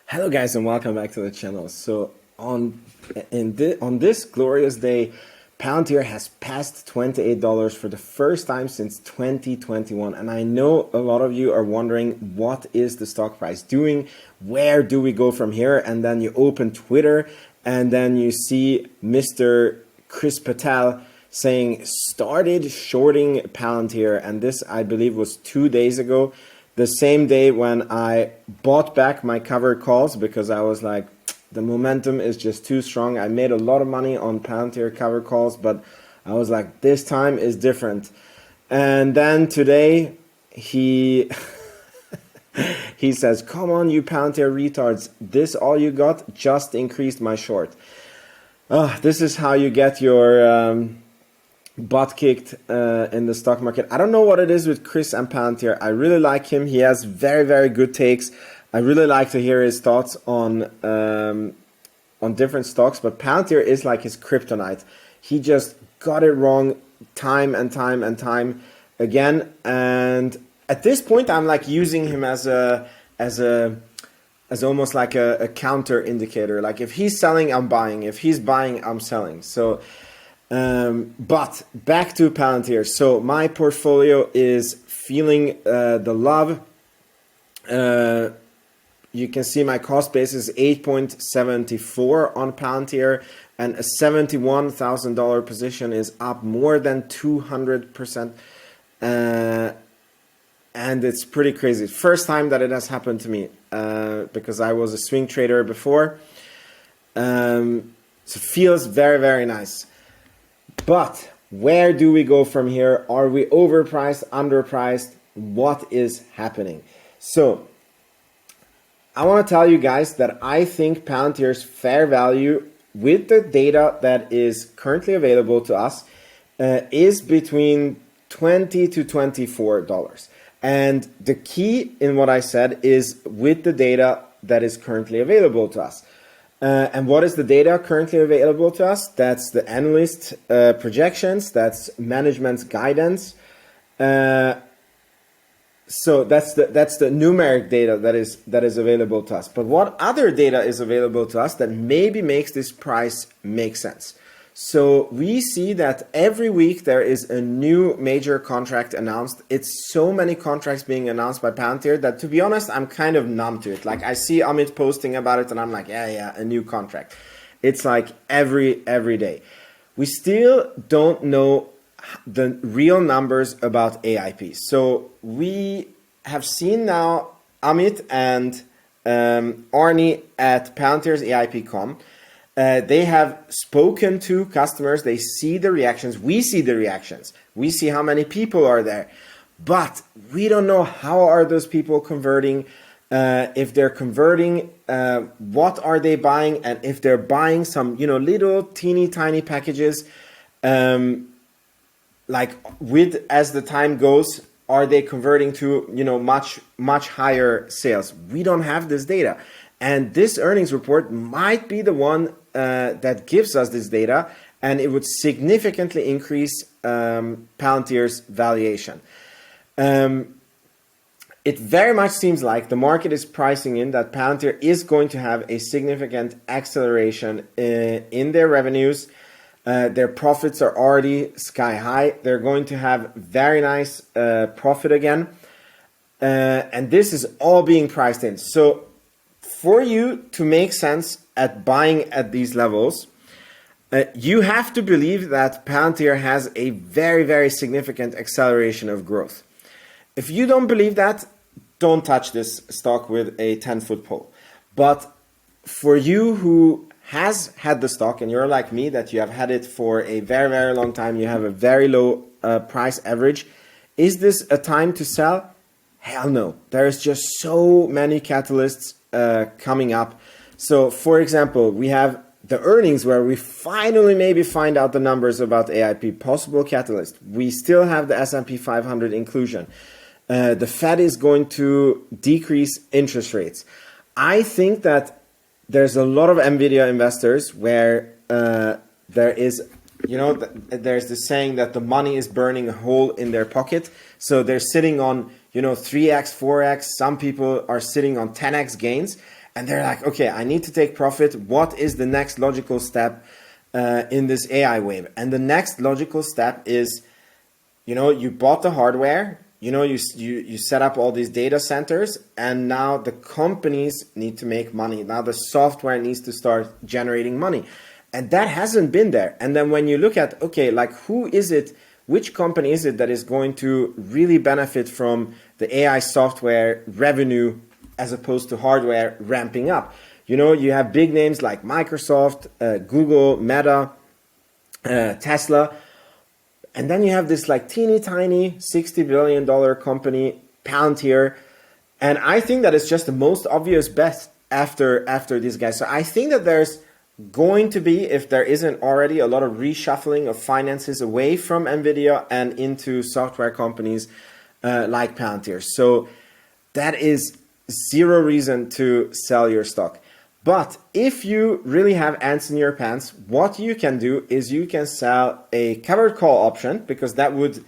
Hello guys and welcome back to the channel. So on this glorious day, Palantir has passed $28 for the first time since 2021, and I know a lot of you are wondering, what is the stock price doing? Where do we go from here? And then you open Twitter and then you see Mr. Chris Patel saying started shorting Palantir, and this I believe was 2 days ago. The same day when I bought back my covered calls because I was like, the momentum is just too strong. I made a lot of money on Palantir covered calls, but I was like, this time is different. And then today he he says, come on, you Palantir retards, this all you got? Just increased my short. This is how you get your butt kicked in the stock market. I don't know what it is with Chris and Palantir. I really like him. He has very, very good takes. I really like to hear his thoughts on different stocks, but Palantir is like his kryptonite. He just got it wrong time and time and time again. And at this point, I'm like using him as almost like a counter indicator. Like if he's selling, I'm buying. If he's buying, I'm selling. So but back to Palantir. So my portfolio is feeling the love. You can see my cost base is 8.74 on Palantir, and a $71,000 position is up more than 200%. And it's pretty crazy. First time that it has happened to me because I was a swing trader before. So it feels very, very nice. But where do we go from here? Are we overpriced, underpriced? What is happening? So I want to tell you guys that I think Palantir's fair value with the data that is currently available to us is between $20 to $24. And the key in what I said is with the data that is currently available to us. And what is the data currently available to us? That's the analyst projections, that's management's guidance. So that's the numeric data that is available to us. But what other data is available to us that maybe makes this price make sense? So we see that every week there is a new major contract announced. It's so many contracts being announced by Palantir that, to be honest, I'm kind of numb to it. Like I see Amit posting about it and I'm like, yeah, a new contract. It's like every day. We still don't know the real numbers about AIP. So we have seen now Amit and Arnie at Palantir's AIP.com. They have spoken to customers. They see the reactions. We see the reactions. We see how many people are there. But we don't know how are those people converting. If they're converting, what are they buying? And if they're buying some, little teeny tiny packages, like with as the time goes, are they converting to, much higher sales? We don't have this data. And this earnings report might be the one that gives us this data, and it would significantly increase Palantir's valuation. It very much seems like the market is pricing in that Palantir is going to have a significant acceleration in their revenues. Their profits are already sky high. They're going to have very nice profit again. And this is all being priced in. So for you to make sense at buying at these levels, you have to believe that Palantir has a very, very significant acceleration of growth. If you don't believe that, don't touch this stock with a 10-foot pole. But for you who has had the stock, and you're like me, that you have had it for a very, very long time, you have a very low price average, is this a time to sell? Hell no. There's just so many catalysts coming up. So for example, we have the earnings where we finally maybe find out the numbers about AIP, possible catalyst. We still have the S&P 500 inclusion. The Fed is going to decrease interest rates. I think that there's a lot of NVIDIA investors where there is, there's this saying that the money is burning a hole in their pocket. So they're sitting on 3x, 4x. Some people are sitting on 10x gains, and they're like, okay, I need to take profit. What is the next logical step in this AI wave? And the next logical step is, you bought the hardware, you set up all these data centers, and now the companies need to make money. Now the software needs to start generating money. And that hasn't been there. And then when you look at, okay, like which company is it that is going to really benefit from the AI software revenue as opposed to hardware ramping up? You have big names like Microsoft, Google, Meta, Tesla. And then you have this like teeny tiny $60 billion company, Palantir. And I think that it's just the most obvious bet after these guys. So I think that there's going to be, if there isn't already, a lot of reshuffling of finances away from NVIDIA and into software companies like Palantir. So that is zero reason to sell your stock. But if you really have ants in your pants, what you can do is you can sell a covered call option, because that would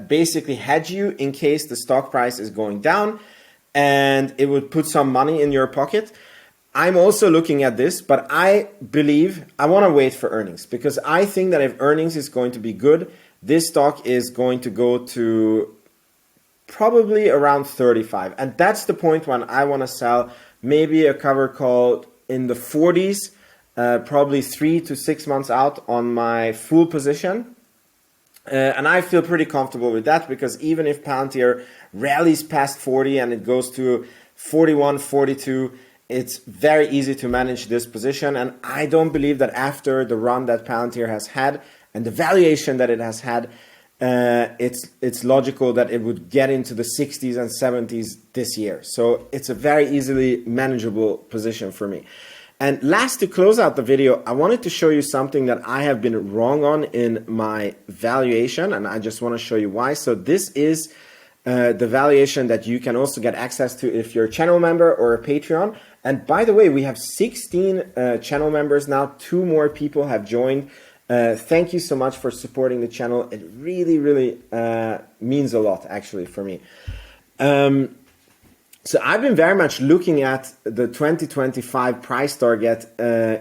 basically hedge you in case the stock price is going down, and it would put some money in your pocket. I'm also looking at this, but I believe I want to wait for earnings, because I think that if earnings is going to be good, this stock is going to go to probably around 35. And that's the point when I want to sell maybe a cover call in the 40s, probably 3 to 6 months out on my full position. And I feel pretty comfortable with that, because even if Palantir rallies past 40 and it goes to 41, 42, it's very easy to manage this position. And I don't believe that after the run that Palantir has had and the valuation that it has had, it's logical that it would get into the 60s and 70s this year. So it's a very easily manageable position for me. And last, to close out the video, I wanted to show you something that I have been wrong on in my valuation, and I just want to show you why. So this is the valuation that you can also get access to if you're a channel member or a Patreon. And by the way, we have 16 channel members now. 2 more people have joined. Thank you so much for supporting the channel. It really, really means a lot, actually, for me. So I've been very much looking at the 2025 price target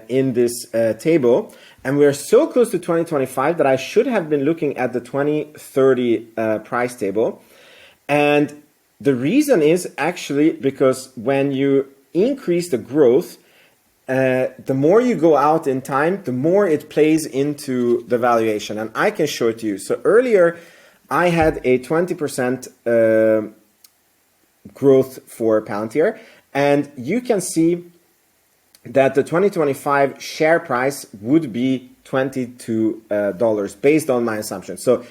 in this table. And we're so close to 2025 that I should have been looking at the 2030 price table. And the reason is actually because when you increase the growth, the more you go out in time, the more it plays into the valuation. And I can show it to you. So earlier, I had a 20% growth for Palantir. And you can see that the 2025 share price would be $22 based on my assumption. So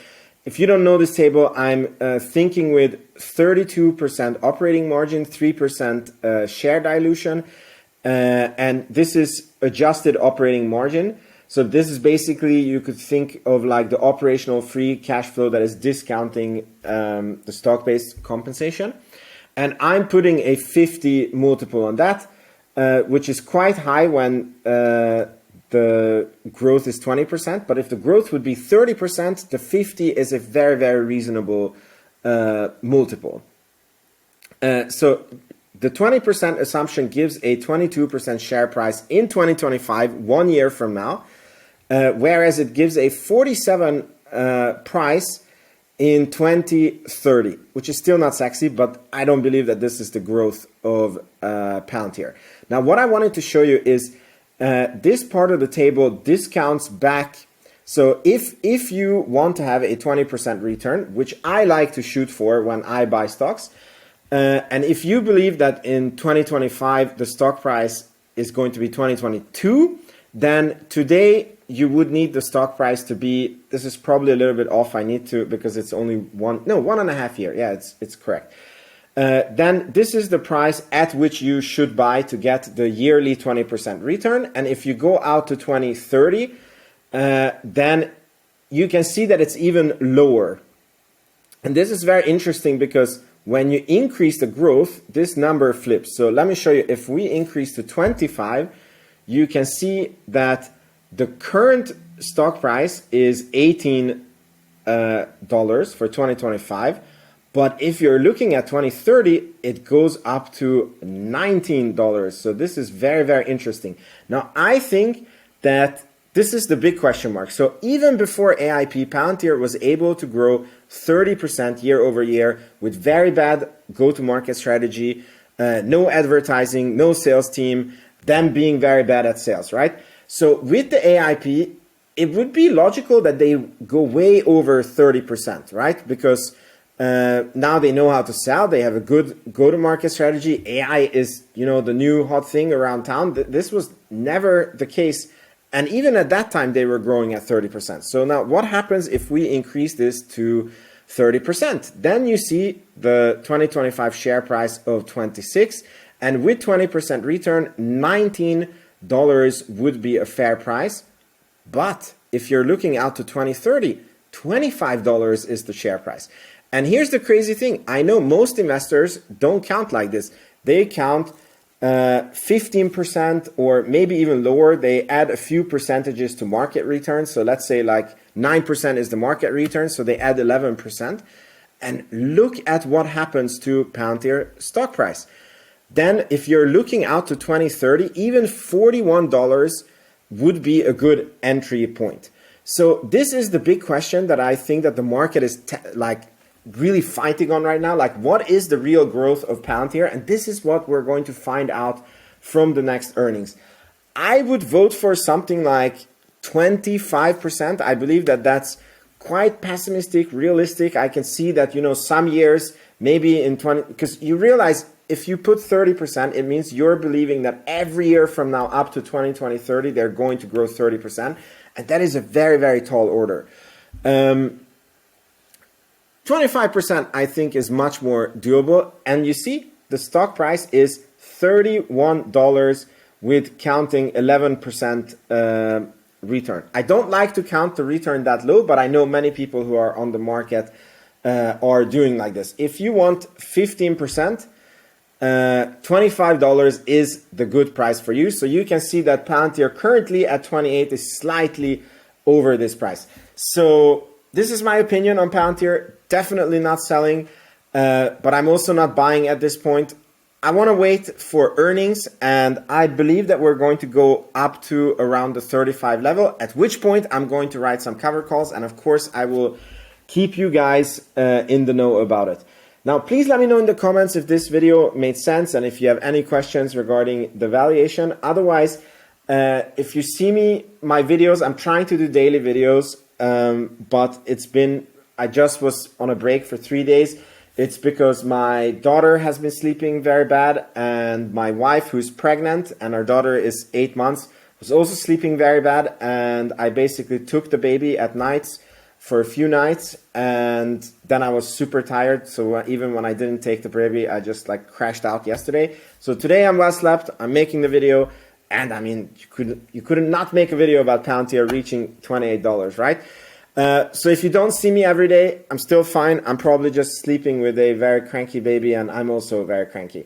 if you don't know this table, I'm thinking with 32% operating margin, 3% share dilution. And this is adjusted operating margin. So this is basically, you could think of like the operational free cash flow that is discounting the stock-based compensation. And I'm putting a 50 multiple on that, which is quite high when the growth is 20%. But if the growth would be 30%, the 50 is a very, very reasonable multiple. So the 20% assumption gives a 22% share price in 2025, 1 year from now, whereas it gives a 47 price in 2030, which is still not sexy, but I don't believe that this is the growth of Palantir. Now, what I wanted to show you is this part of the table discounts back. So if you want to have a 20% return, which I like to shoot for when I buy stocks, and if you believe that in 2025 the stock price is going to be 2022, then today you would need the stock price to be, this is probably a little bit off, I need to, because it's only 1.5 year. Yeah, it's correct. Then this is the price at which you should buy to get the yearly 20% return. And if you go out to 2030, then you can see that it's even lower. And this is very interesting because when you increase the growth, this number flips. So let me show you, if we increase to 25, you can see that the current stock price is $18 for 2025. But if you're looking at 2030, it goes up to $19. So this is very, very interesting. Now, I think that this is the big question mark. So even before AIP, Palantir was able to grow 30% year over year with very bad go-to-market strategy, no advertising, no sales team, them being very bad at sales, right? So with the AIP, it would be logical that they go way over 30%, right? Because now they know how to sell. They have a good go-to-market strategy. AI is, the new hot thing around town. This was never the case. And even at that time, they were growing at 30%. So now what happens if we increase this to 30%? Then you see the 2025 share price of 26. And with 20% return, $19 would be a fair price. But if you're looking out to 2030, $25 is the share price. And here's the crazy thing. I know most investors don't count like this. They count 15% or maybe even lower. They add a few percentages to market returns. So let's say like 9% is the market return. So they add 11%. And look at what happens to Palantir stock price. Then if you're looking out to 2030, even $41 would be a good entry point. So this is the big question that I think that the market is really fighting on right now. Like, what is the real growth of Palantir? And this is what we're going to find out from the next earnings. I would vote for something like 25%. I believe that that's quite pessimistic, realistic. I can see that, some years, maybe in 20, because you realize if you put 30%, it means you're believing that every year from now up to 2030, they're going to grow 30%. And that is a very, very tall order. 25% I think is much more doable. And you see the stock price is $31 with counting 11% return. I don't like to count the return that low, but I know many people who are on the market are doing like this. If you want 15%, $25 is the good price for you. So you can see that Palantir currently at 28 is slightly over this price. So this is my opinion on Palantir. Definitely not selling, but I'm also not buying at this point. I want to wait for earnings, and I believe that we're going to go up to around the 35 level, at which point I'm going to write some cover calls, and of course I will keep you guys in the know about it. Now, please let me know in the comments if this video made sense and if you have any questions regarding the valuation. Otherwise, if you see my videos, I'm trying to do daily videos, but I just was on a break for 3 days. It's because my daughter has been sleeping very bad, and my wife, who's pregnant, and our daughter is 8 months, was also sleeping very bad. And I basically took the baby at nights for a few nights, and then I was super tired. So even when I didn't take the baby, I just crashed out yesterday. So today I'm well slept. I'm making the video, and I mean, you could not make a video about Palantir reaching $28, right? So if you don't see me every day, I'm still fine. I'm probably just sleeping with a very cranky baby, and I'm also very cranky.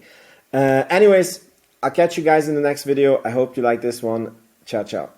Anyways, I'll catch you guys in the next video. I hope you like this one. Ciao, ciao.